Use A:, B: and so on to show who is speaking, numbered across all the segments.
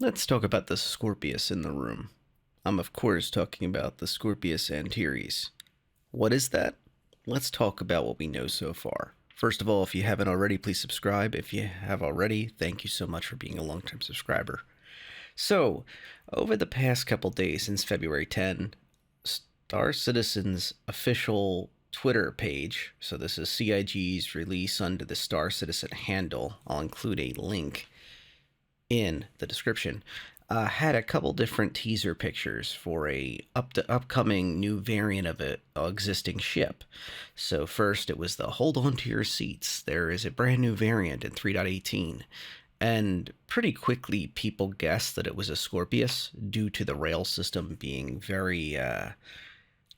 A: Let's talk about the Scorpius in the room. I'm, of course, talking about the Scorpius Antares. What is that? Let's talk about what we know so far. First of all, if you haven't already, please subscribe. If you have already, thank you so much for being a long term subscriber. So, over the past couple days since February 10, StarCitizen's official Twitter page, so this is CIG's release under the StarCitizen handle, I'll include a link in the description, had a couple different teaser pictures for a upcoming new variant of a existing ship. So first, it was the hold on to your seats. There is a brand new variant in 3.18. And pretty quickly, people guessed that it was a Scorpius due to the rail system being very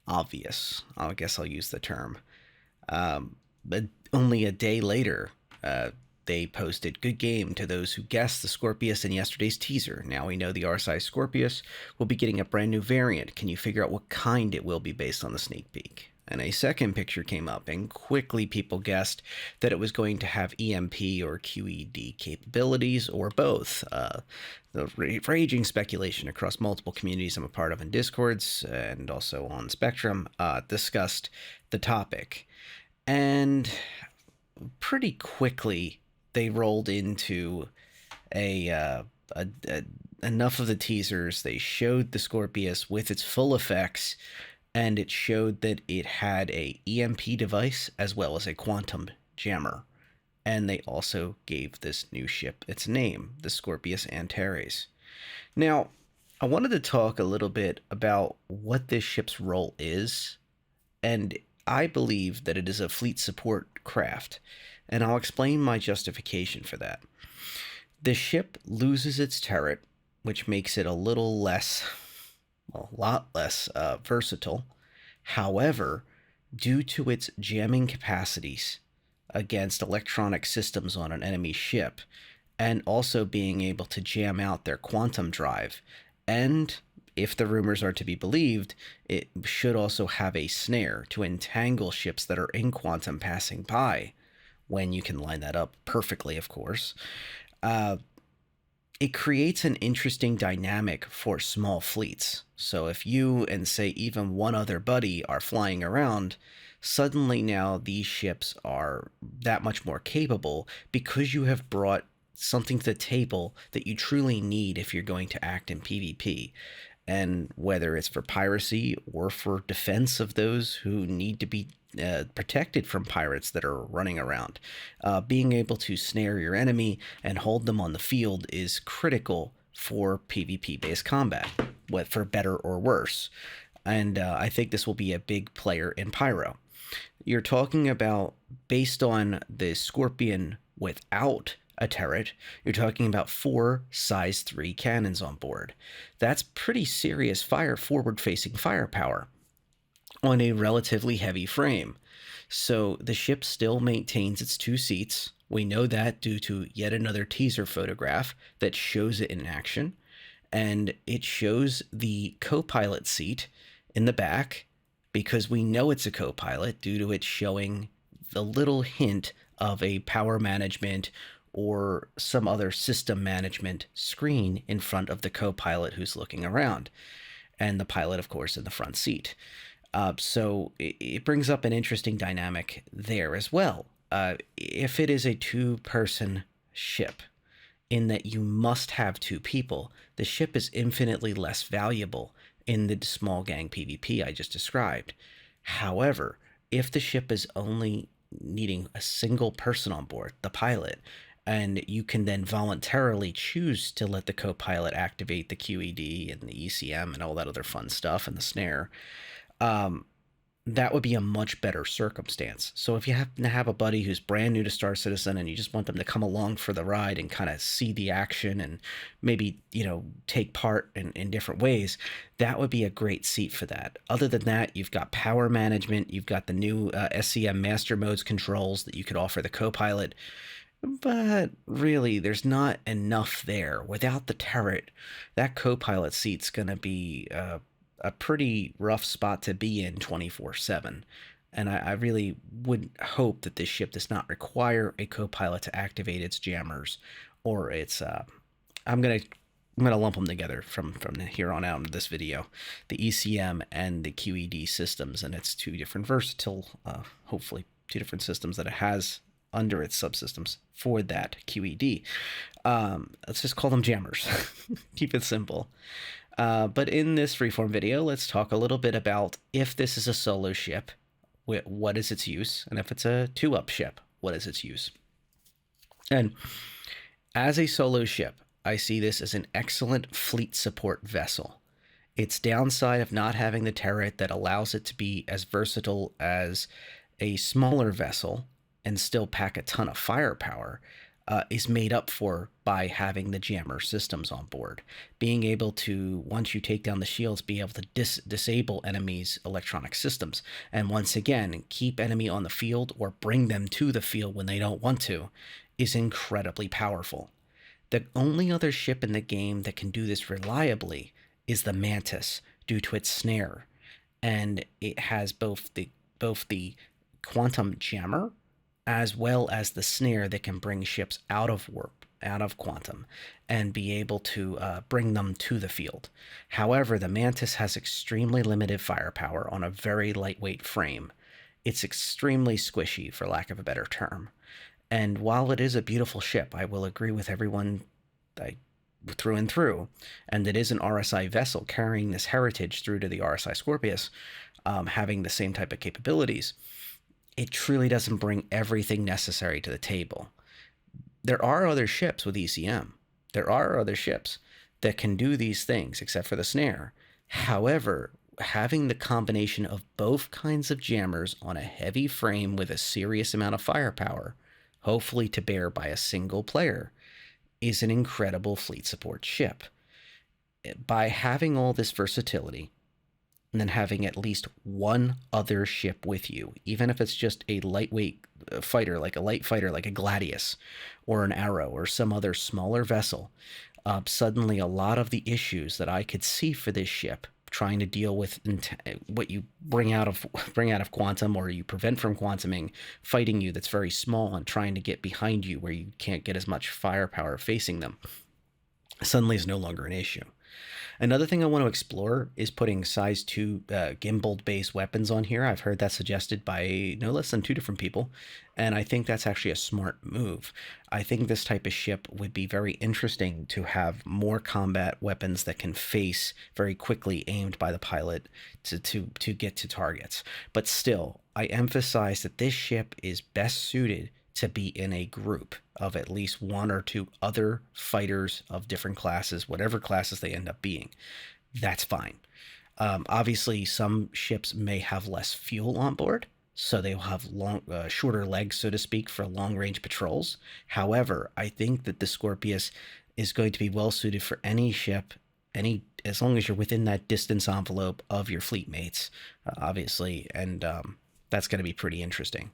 A: obvious. I guess I'll use the term. But only a day later, they posted good game to those who guessed the Scorpius in yesterday's teaser. Now we know the RSI Scorpius will be getting a brand new variant. Can you figure out what kind it will be based on the sneak peek? And a second picture came up, and quickly people guessed that it was going to have EMP or QED capabilities, or both. The raging speculation across multiple communities I'm a part of in Discords and also on Spectrum discussed the topic. And pretty quickly, they rolled into enough of the teasers. They showed the Scorpius with its full effects, and it showed that it had a EMP device as well as a quantum jammer. And they also gave this new ship its name, the Scorpius Antares. Now, I wanted to talk a little bit about what this ship's role is, and I believe that it is a fleet support craft, and I'll explain my justification for that. The ship loses its turret, which makes it a lot less versatile. However, due to its jamming capacities against electronic systems on an enemy ship, and also being able to jam out their quantum drive, and if the rumors are to be believed, it should also have a snare to entangle ships that are in quantum passing by, when you can line that up perfectly, of course. Uh, it creates an interesting dynamic for small fleets. So if you and, say, even one other buddy are flying around, suddenly now these ships are that much more capable because you have brought something to the table that you truly need if you're going to act in PvP. And whether it's for piracy or for defense of those who need to be protected from pirates that are running around, being able to snare your enemy and hold them on the field is critical for PvP based combat, for better or worse. And I think this will be a big player in Pyro. You're talking about, based on the Scorpion without a turret, you're talking about 4 size 3 cannons on board. That's pretty serious forward-facing firepower on a relatively heavy frame. So the ship still maintains its 2 seats. We know that due to yet another teaser photograph that shows it in action. And it shows the co-pilot seat in the back because we know it's a co-pilot due to it showing the little hint of a power management or some other system management screen in front of the co-pilot who's looking around, and the pilot, of course, in the front seat. So it brings up an interesting dynamic there as well. If it is a 2-person ship, in that you must have 2 people, the ship is infinitely less valuable in the small gang PvP I just described. However, if the ship is only needing a single person on board, the pilot, and you can then voluntarily choose to let the co-pilot activate the QED and the ECM and all that other fun stuff and the snare, that would be a much better circumstance. So if you happen to have a buddy who's brand new to StarCitizen and you just want them to come along for the ride and kind of see the action and maybe, take part in different ways, that would be a great seat for that. Other than that, you've got power management, you've got the new SCM master modes controls that you could offer the co-pilot. But really, there's not enough there. Without the turret, that co-pilot seat's going to be a pretty rough spot to be in 24/7. And I really would hope that this ship does not require a co-pilot to activate its jammers or its I'm going to I'm going to lump them together from here on out in this video, the ECM and the QED systems, and it's two different versatile, hopefully two different systems that it has under its subsystems for that QED. Let's just call them jammers. Keep it simple. But in this freeform video, let's talk a little bit about if this is a solo ship, what is its use, and if it's a 2-up ship, what is its use. And as a solo ship, I see this as an excellent fleet support vessel. Its downside of not having the turret that allows it to be as versatile as a smaller vessel and still pack a ton of firepower is made up for by having the jammer systems on board. Being able to, once you take down the shields, be able to disable enemies' electronic systems. And once again, keep enemy on the field or bring them to the field when they don't want to is incredibly powerful. The only other ship in the game that can do this reliably is the Mantis, due to its snare. And it has both the quantum jammer as well as the snare that can bring ships out of warp, out of quantum, and be able to bring them to the field. However, the Mantis has extremely limited firepower on a very lightweight frame. It's extremely squishy, for lack of a better term. And while it is a beautiful ship, I will agree with everyone through and through, and it is an RSI vessel carrying this heritage through to the RSI Scorpius, having the same type of capabilities, it truly doesn't bring everything necessary to the table. There are other ships with ECM. There are other ships that can do these things, except for the snare. However, having the combination of both kinds of jammers on a heavy frame with a serious amount of firepower, hopefully to bear by a single player, is an incredible fleet support ship. By having all this versatility, and then having at least one other ship with you, even if it's just a lightweight fighter, like a light fighter, like a Gladius, or an Arrow, or some other smaller vessel, suddenly a lot of the issues that I could see for this ship, trying to deal with what you bring out of quantum, or you prevent from quantuming, fighting you that's very small and trying to get behind you where you can't get as much firepower facing them, suddenly is no longer an issue. Another thing I want to explore is putting size 2 gimbal-based weapons on here. I've heard that suggested by no less than 2 different people, and I think that's actually a smart move. I think this type of ship would be very interesting to have more combat weapons that can face very quickly, aimed by the pilot to get to targets. But still, I emphasize that this ship is best suited to be in a group of at least 1 or 2 other fighters of different classes, whatever classes they end up being. That's fine. Obviously, some ships may have less fuel on board, so they will have shorter legs, so to speak, for long-range patrols. However, I think that the Scorpius is going to be well suited for any ship, as long as you're within that distance envelope of your fleet mates, obviously, and that's going to be pretty interesting.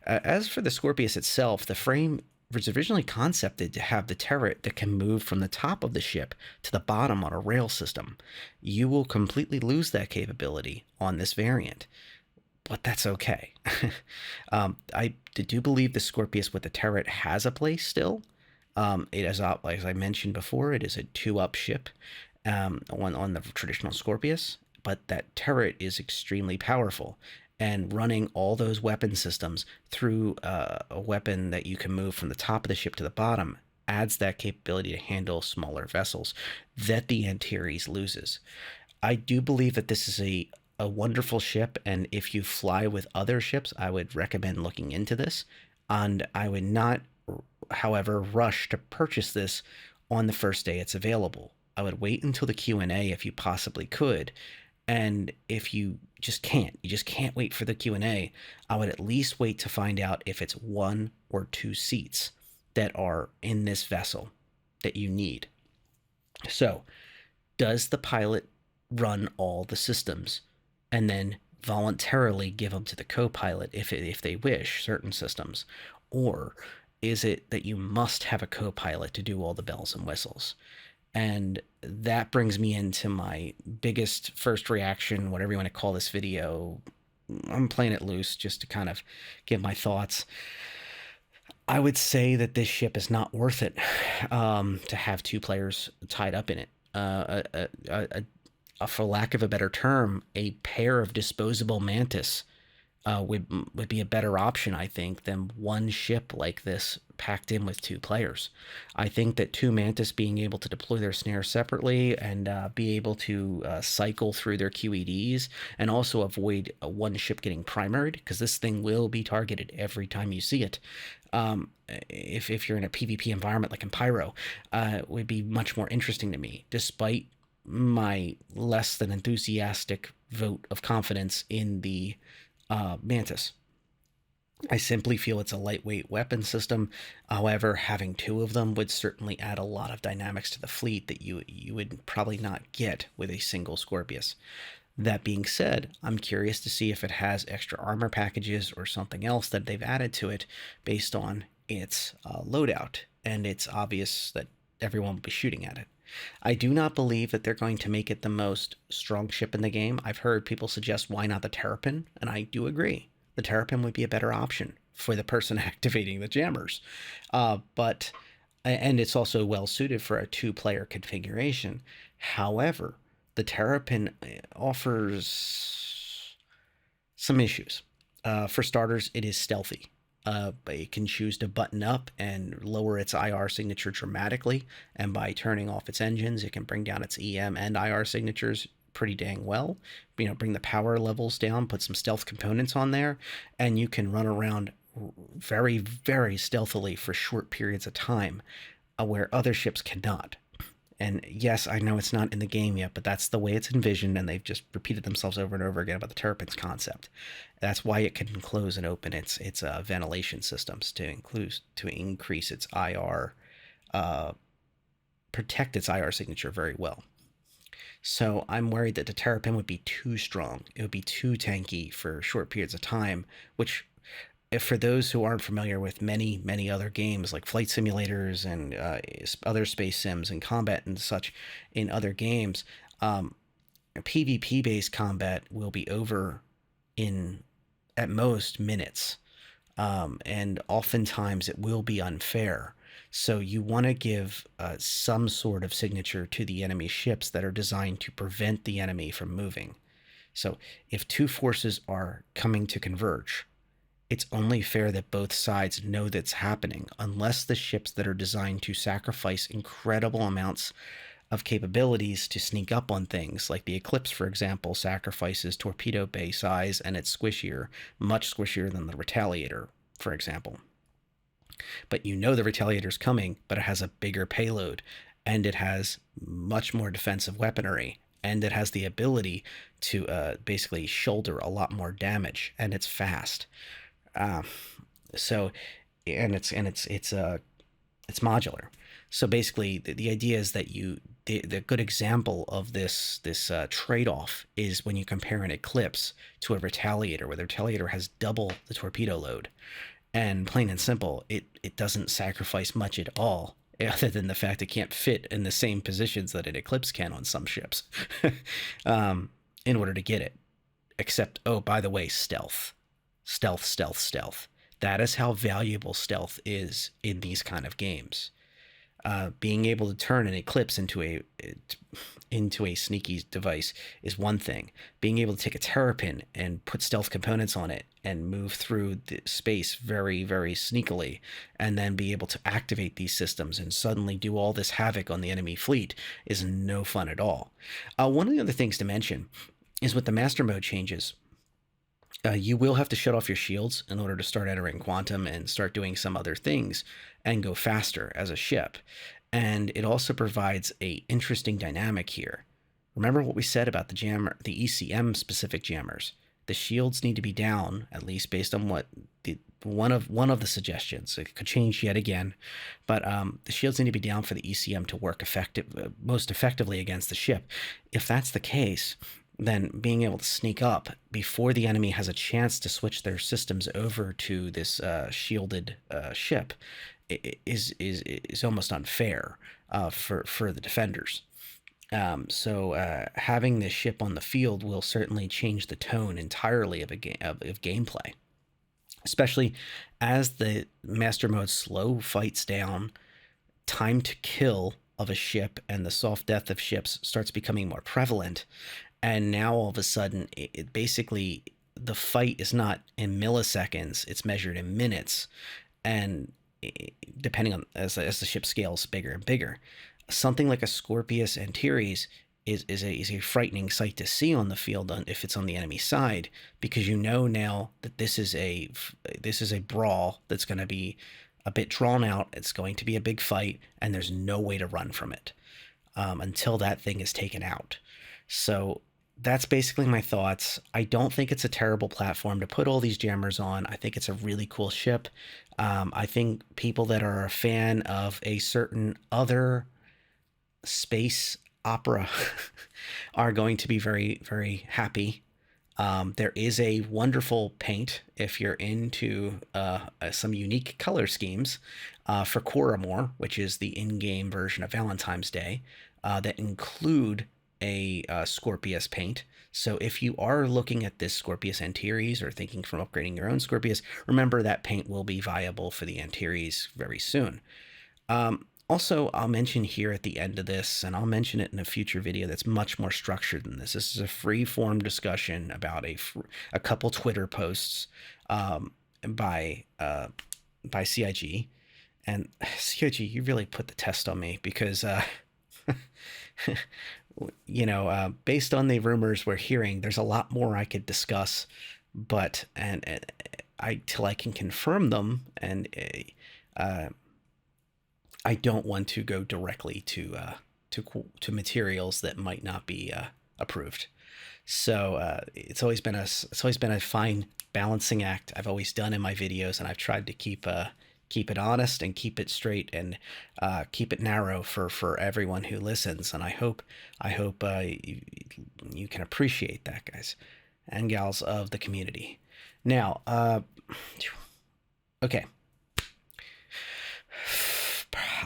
A: As for the Scorpius itself, the frame was originally concepted to have the turret that can move from the top of the ship to the bottom on a rail system. You will completely lose that capability on this variant, but that's okay. I do believe the Scorpius with the turret has a place still. It is, as I mentioned before, it is a 2-up ship on the traditional Scorpius, but that turret is extremely powerful. And running all those weapon systems through a weapon that you can move from the top of the ship to the bottom adds that capability to handle smaller vessels that the Antares loses. I do believe that this is a wonderful ship, and if you fly with other ships, I would recommend looking into this. And I would not, however, rush to purchase this on the first day it's available. I would wait until the Q&A if you possibly could. And if you just can't wait for the Q&A, I would at least wait to find out if it's 1 or 2 seats that are in this vessel that you need. So, does the pilot run all the systems and then voluntarily give them to the co-pilot if they wish, certain systems? Or is it that you must have a co-pilot to do all the bells and whistles? And that brings me into my biggest first reaction, whatever you want to call this video. I'm playing it loose just to kind of give my thoughts. I would say that this ship is not worth it to have two players tied up in it. For lack of a better term, a pair of disposable mantis would be a better option, I think, than one ship like this packed in with two players. I think that two mantis being able to deploy their snares separately and be able to cycle through their QEDs and also avoid one ship getting primaried, because this thing will be targeted every time you see it. If you're in a PvP environment like in Pyro, would be much more interesting to me, despite my less than enthusiastic vote of confidence in the Mantis. I simply feel it's a lightweight weapon system. However, having two of them would certainly add a lot of dynamics to the fleet that you would probably not get with a single Scorpius. That being said, I'm curious to see if it has extra armor packages or something else that they've added to it based on its loadout, and it's obvious that everyone will be shooting at it. I do not believe that they're going to make it the most strong ship in the game. I've heard people suggest why not the Terrapin, and I do agree. The Terrapin would be a better option for the person activating the jammers. But and it's also well suited for a two-player configuration. However, the Terrapin offers some issues. For starters, it is stealthy. It can choose to button up and lower its IR signature dramatically, and by turning off its engines, it can bring down its EM and IR signatures pretty dang well. Bring the power levels down, put some stealth components on there, and you can run around very, very stealthily for short periods of time, where other ships cannot. And yes, I know it's not in the game yet, but that's the way it's envisioned, and they've just repeated themselves over and over again about the Terrapin's concept. That's why it can close and open its ventilation systems to increase its IR, protect its IR signature very well. So I'm worried that the Terrapin would be too strong. It would be too tanky for short periods of time, which, if for those who aren't familiar with many other games like flight simulators and other space sims and combat and such in other games, PvP based combat will be over in at most minutes, and oftentimes it will be unfair. So you want to give some sort of signature to the enemy ships that are designed to prevent the enemy from moving. So if two forces are coming to converge, it's only fair that both sides know that's happening, unless the ships that are designed to sacrifice incredible amounts of capabilities to sneak up on things, like the Eclipse, for example, sacrifices torpedo bay size and it's squishier, much squishier than the Retaliator, for example. But you know the Retaliator's coming, but it has a bigger payload, and it has much more defensive weaponry, and it has the ability to basically shoulder a lot more damage, and it's fast. Uh, so, and it's modular. So basically, the idea is that the good example of this trade-off is when you compare an Eclipse to a Retaliator, where the Retaliator has double the torpedo load, and plain and simple, it doesn't sacrifice much at all, other than the fact it can't fit in the same positions that an Eclipse can on some ships, in order to get it. Except, oh, by the way, stealth. Stealth, stealth, stealth. That is how valuable stealth is in these kind of games. Being able to turn an Eclipse into a sneaky device is one thing. Being able to take a Terrapin and put stealth components on it and move through the space very, very sneakily, and then be able to activate these systems and suddenly do all this havoc on the enemy fleet is no fun at all. One of the other things to mention is with the master mode changes, you will have to shut off your shields in order to start entering quantum and start doing some other things and go faster as a ship. And it also provides a interesting dynamic here. Remember what we said about the ECM specific jammers. The shields need to be down, at least based on what one of the suggestions. It could change yet again, but the shields need to be down for the ECM to work most effectively against the ship. If that's the case, then being able to sneak up before the enemy has a chance to switch their systems over to this shielded ship is almost unfair for the defenders. So having this ship on the field will certainly change the tone entirely of gameplay. especially as the master mode slow fights down, time to kill of a ship and the soft death of ships starts becoming more prevalent. And now all of a sudden, it basically, the fight is not in milliseconds, it's measured in minutes. And depending on, as the ship scales bigger and bigger, something like a Scorpius Antares is a frightening sight to see on the field if it's on the enemy side, because you know now that this is a brawl that's going to be a bit drawn out. It's going to be a big fight, and there's no way to run from it until that thing is taken out. So that's basically my thoughts. I don't think it's a terrible platform to put all these jammers on. I think it's a really cool ship. I think people that are a fan of a certain other space opera are going to be very, very happy. There is a wonderful paint if you're into some unique color schemes for Coramore, which is the in-game version of Valentine's Day, that include a Scorpius paint. So if you are looking at this Scorpius Antares or thinking from upgrading your own Scorpius, remember that paint will be viable for the Antares very soon. Also, I'll mention here at the end of this, and I'll mention it in a future video that's much more structured than this. This is a free-form discussion about a couple Twitter posts by CIG. And CIG, you really put the test on me because, based on the rumors we're hearing, there's a lot more I could discuss, but till I can confirm them, and I don't want to go directly to materials that might not be approved. So it's always been a fine balancing act I've always done in my videos, and I've tried to keep it honest and keep it straight and keep it narrow for everyone who listens. And I hope you can appreciate that, guys and gals of the community. Now, okay.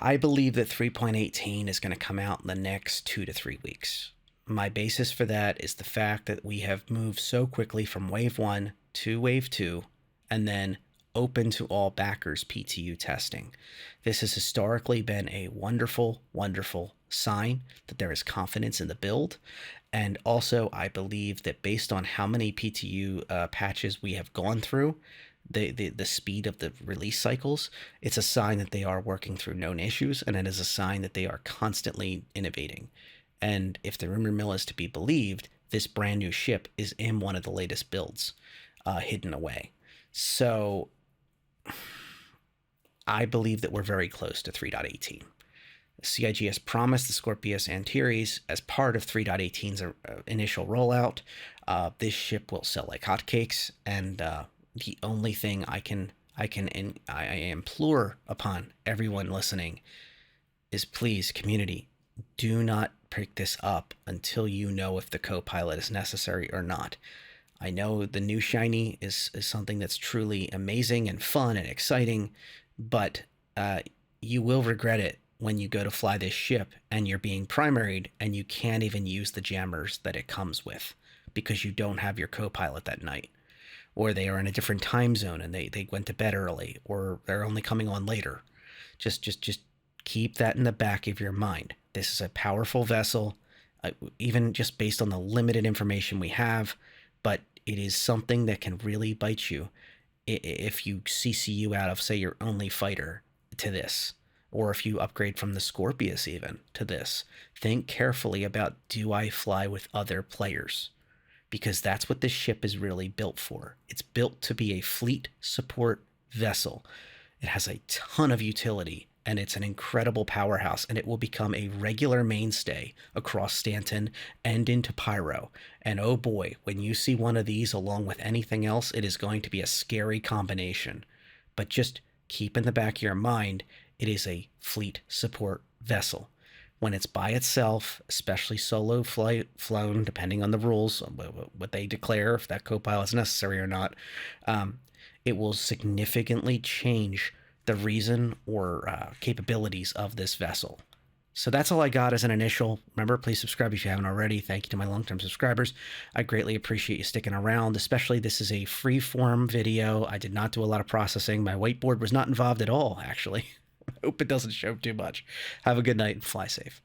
A: I believe that 3.18 is going to come out in the next 2 to 3 weeks. My basis for that is the fact that we have moved so quickly from Wave 1 to Wave 2 and then open to all backers PTU testing. This has historically been a wonderful, wonderful sign that there is confidence in the build. And also, I believe that based on how many PTU patches we have gone through, the speed of the release cycles, it's a sign that they are working through known issues, and it is a sign that they are constantly innovating. And if the rumor mill is to be believed, this brand new ship is in one of the latest builds, hidden away. So I believe that we're very close to 3.18. CIG has promised the Scorpius Antares as part of 3.18's initial rollout. This ship will sell like hotcakes, and the only thing I implore upon everyone listening is, please, community, do not pick this up until you know if the co-pilot is necessary or not. I know the new shiny is something that's truly amazing and fun and exciting, but you will regret it when you go to fly this ship and you're being primaried and you can't even use the jammers that it comes with because you don't have your co-pilot that night, or they are in a different time zone and they went to bed early, or they're only coming on later. Just keep that in the back of your mind. This is a powerful vessel, even just based on the limited information we have, but it is something that can really bite you if you CCU out of, say, your only fighter to this, or if you upgrade from the Scorpius even to this. Think carefully about, do I fly with other players? Because that's what this ship is really built for. It's built to be a fleet support vessel. It has a ton of utility, and it's an incredible powerhouse, and it will become a regular mainstay across Stanton and into Pyro. And oh boy, when you see one of these along with anything else, it is going to be a scary combination. But just keep in the back of your mind, it is a fleet support vessel. When it's by itself, especially solo flown, depending on the rules, what they declare, if that co-pilot is necessary or not, it will significantly change the reason or capabilities of this vessel. So that's all I got as an initial. Remember, please subscribe if you haven't already. Thank you to my long-term subscribers. I greatly appreciate you sticking around, especially this is a free-form video. I did not do a lot of processing. My whiteboard was not involved at all, actually. I hope it doesn't show too much. Have a good night and fly safe.